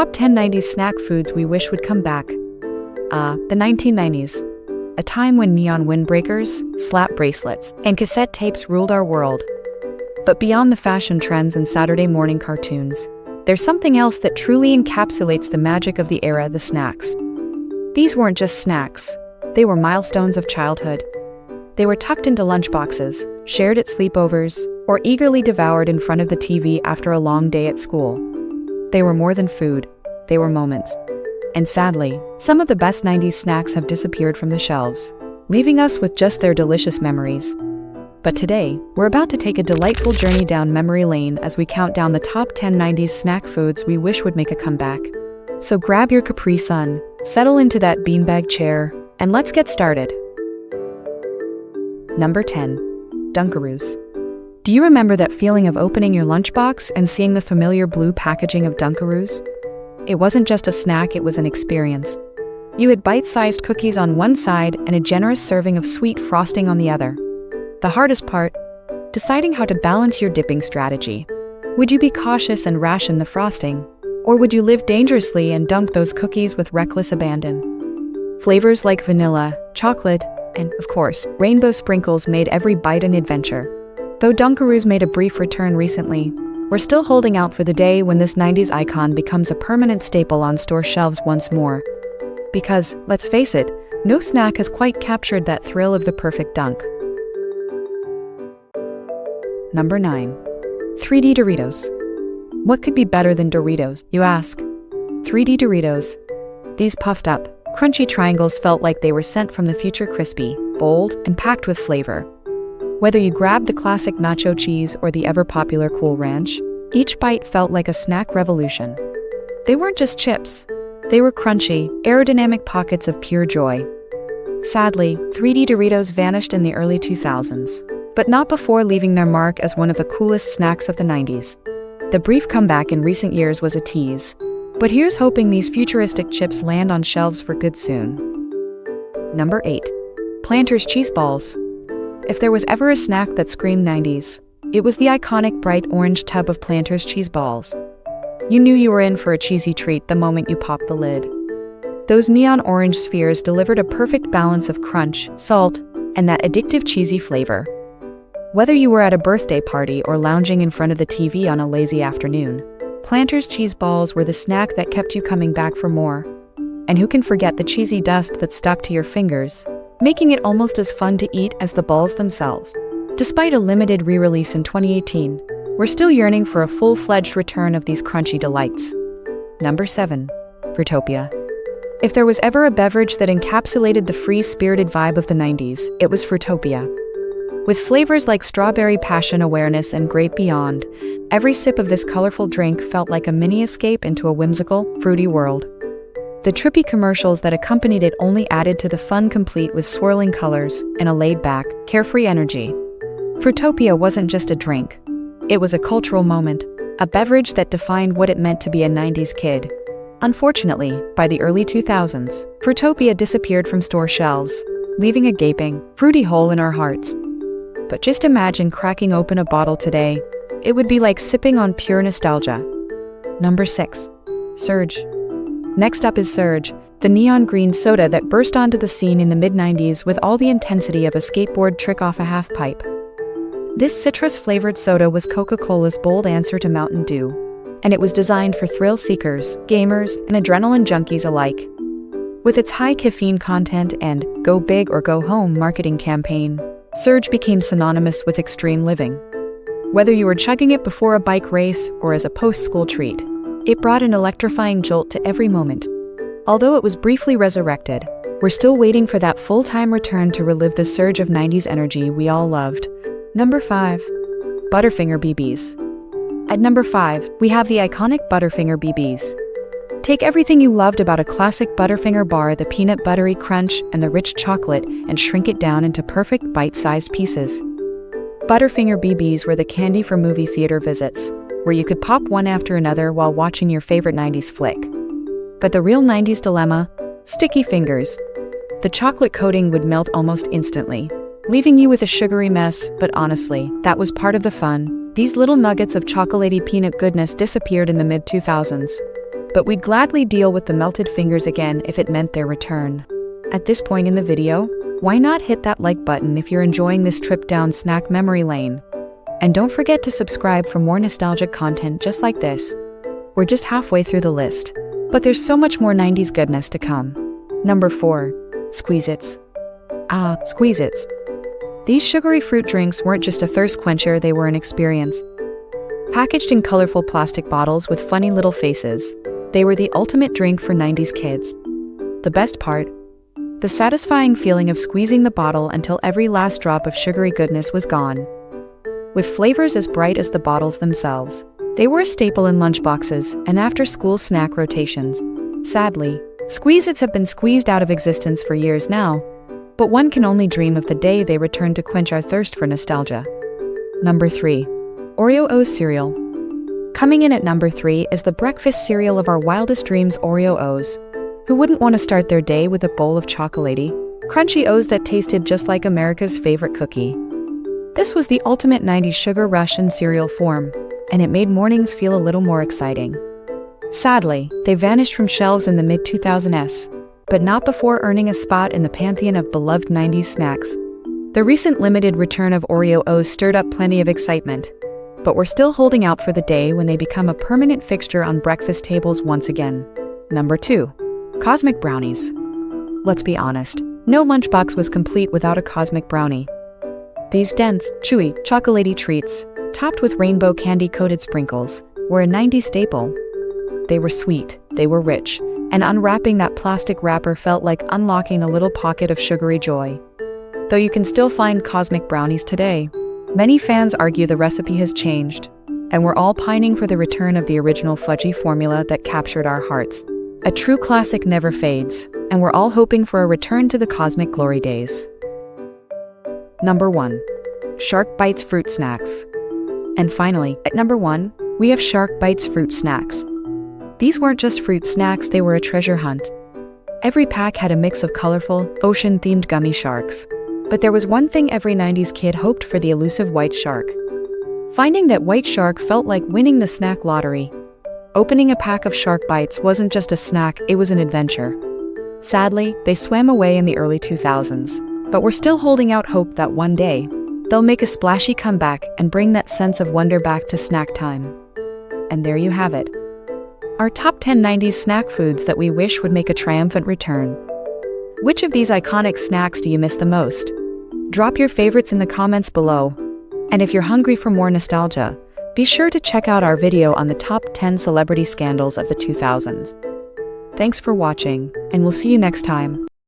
Top 10 90s snack foods we wish would come back. The 1990s. A time when neon windbreakers, slap bracelets, and cassette tapes ruled our world. But beyond the fashion trends and Saturday morning cartoons, there's something else that truly encapsulates the magic of the era: the snacks. These weren't just snacks. They were milestones of childhood. They were tucked into lunchboxes, shared at sleepovers, or eagerly devoured in front of the TV after a long day at school. They were more than food. They were moments. And sadly, some of the best 90s snacks have disappeared from the shelves, leaving us with just their delicious memories. But today, we're about to take a delightful journey down memory lane as we count down the top 10 90s snack foods we wish would make a comeback. So grab your Capri Sun, settle into that beanbag chair, and let's get started. Number 10. Dunkaroos. Do you remember that feeling of opening your lunchbox and seeing the familiar blue packaging of Dunkaroos? It wasn't just a snack, it was an experience. You had bite-sized cookies on one side and a generous serving of sweet frosting on the other. The hardest part? Deciding how to balance your dipping strategy. Would you be cautious and ration the frosting? Or would you live dangerously and dunk those cookies with reckless abandon? Flavors like vanilla, chocolate, and, of course, rainbow sprinkles made every bite an adventure. Though Dunkaroos made a brief return recently, we're still holding out for the day when this 90s icon becomes a permanent staple on store shelves once more. Because, let's face it, no snack has quite captured that thrill of the perfect dunk. Number 9. 3D Doritos. What could be better than Doritos, you ask? 3D Doritos. These puffed up, crunchy triangles felt like they were sent from the future, crispy, bold, and packed with flavor. Whether you grabbed the classic nacho cheese or the ever-popular Cool Ranch, each bite felt like a snack revolution. They weren't just chips. They were crunchy, aerodynamic pockets of pure joy. Sadly, 3D Doritos vanished in the early 2000s, but not before leaving their mark as one of the coolest snacks of the 90s. The brief comeback in recent years was a tease, but here's hoping these futuristic chips land on shelves for good soon. Number 8. Planters cheese balls. If there was ever a snack that screamed 90s, it was the iconic bright orange tub of Planters cheese balls. You knew you were in for a cheesy treat the moment you popped the lid. Those neon orange spheres delivered a perfect balance of crunch, salt, and that addictive cheesy flavor. Whether you were at a birthday party or lounging in front of the TV on a lazy afternoon, Planters cheese balls were the snack that kept you coming back for more. And who can forget the cheesy dust that stuck to your fingers, making it almost as fun to eat as the balls themselves. Despite a limited re-release in 2018, we're still yearning for a full-fledged return of these crunchy delights. Number 7. Fruitopia. If there was ever a beverage that encapsulated the free-spirited vibe of the 90s, it was Fruitopia. With flavors like strawberry passion awareness and grape beyond, every sip of this colorful drink felt like a mini escape into a whimsical, fruity world. The trippy commercials that accompanied it only added to the fun, complete with swirling colors and a laid-back, carefree energy. Fruitopia wasn't just a drink. It was a cultural moment, a beverage that defined what it meant to be a 90s kid. Unfortunately, by the early 2000s, Fruitopia disappeared from store shelves, leaving a gaping, fruity hole in our hearts. But just imagine cracking open a bottle today. It would be like sipping on pure nostalgia. Number 6. Surge. Next up is Surge, the neon green soda that burst onto the scene in the mid-90s with all the intensity of a skateboard trick off a half-pipe. This citrus-flavored soda was Coca-Cola's bold answer to Mountain Dew, and it was designed for thrill-seekers, gamers, and adrenaline junkies alike. With its high caffeine content and "go big or go home" marketing campaign, Surge became synonymous with extreme living. Whether you were chugging it before a bike race or as a post-school treat, it brought an electrifying jolt to every moment. Although it was briefly resurrected, we're still waiting for that full-time return to relive the surge of 90s energy we all loved. Number 5. Butterfinger BBs. At number 5, we have the iconic Butterfinger BBs. Take everything you loved about a classic Butterfinger bar, the peanut buttery crunch and the rich chocolate, and shrink it down into perfect bite-sized pieces. Butterfinger BBs were the candy for movie theater visits, where you could pop one after another while watching your favorite 90s flick. But the real 90s dilemma? Sticky fingers. The chocolate coating would melt almost instantly, leaving you with a sugary mess, but honestly, that was part of the fun. These little nuggets of chocolatey peanut goodness disappeared in the mid-2000s. but we'd gladly deal with the melted fingers again if it meant their return. At this point in the video, why not hit that like button if you're enjoying this trip down snack memory lane? And don't forget to subscribe for more nostalgic content just like this. We're just halfway through the list, but there's so much more 90s goodness to come. Number 4. Squeeze-Its. Ah, Squeeze-Its. These sugary fruit drinks weren't just a thirst quencher, they were an experience. Packaged in colorful plastic bottles with funny little faces, they were the ultimate drink for 90s kids. The best part? The satisfying feeling of squeezing the bottle until every last drop of sugary goodness was gone. With flavors as bright as the bottles themselves, they were a staple in lunchboxes and after-school snack rotations. Sadly, Squeeze-Its have been squeezed out of existence for years now, but one can only dream of the day they return to quench our thirst for nostalgia. Number 3. Oreo-O's cereal. Coming in at number 3 is the breakfast cereal of our wildest dreams, Oreo-O's. Who wouldn't want to start their day with a bowl of chocolatey, crunchy O's that tasted just like America's favorite cookie? This was the ultimate 90s sugar rush in cereal form, and it made mornings feel a little more exciting. Sadly, they vanished from shelves in the mid-2000s, but not before earning a spot in the pantheon of beloved 90s snacks. The recent limited return of Oreo-O's stirred up plenty of excitement, but we're still holding out for the day when they become a permanent fixture on breakfast tables once again. Number 2. Cosmic Brownies. Let's be honest, no lunchbox was complete without a Cosmic Brownie. These dense, chewy, chocolatey treats, topped with rainbow candy-coated sprinkles, were a 90s staple. They were sweet, they were rich, and unwrapping that plastic wrapper felt like unlocking a little pocket of sugary joy. Though you can still find Cosmic Brownies today, many fans argue the recipe has changed, and we're all pining for the return of the original fudgy formula that captured our hearts. A true classic never fades, and we're all hoping for a return to the cosmic glory days. Number 1. Shark Bites Fruit Snacks. And finally, at number 1, we have Shark Bites Fruit Snacks. These weren't just fruit snacks, they were a treasure hunt. Every pack had a mix of colorful, ocean-themed gummy sharks. But there was one thing every 90s kid hoped for: the elusive white shark. Finding that white shark felt like winning the snack lottery. Opening a pack of Shark Bites wasn't just a snack, it was an adventure. Sadly, they swam away in the early 2000s, but we're still holding out hope that one day, they'll make a splashy comeback and bring that sense of wonder back to snack time. And there you have it. Our top 10 90s snack foods that we wish would make a triumphant return. Which of these iconic snacks do you miss the most? Drop your favorites in the comments below. And if you're hungry for more nostalgia, be sure to check out our video on the top 10 celebrity scandals of the 2000s. Thanks for watching, and we'll see you next time.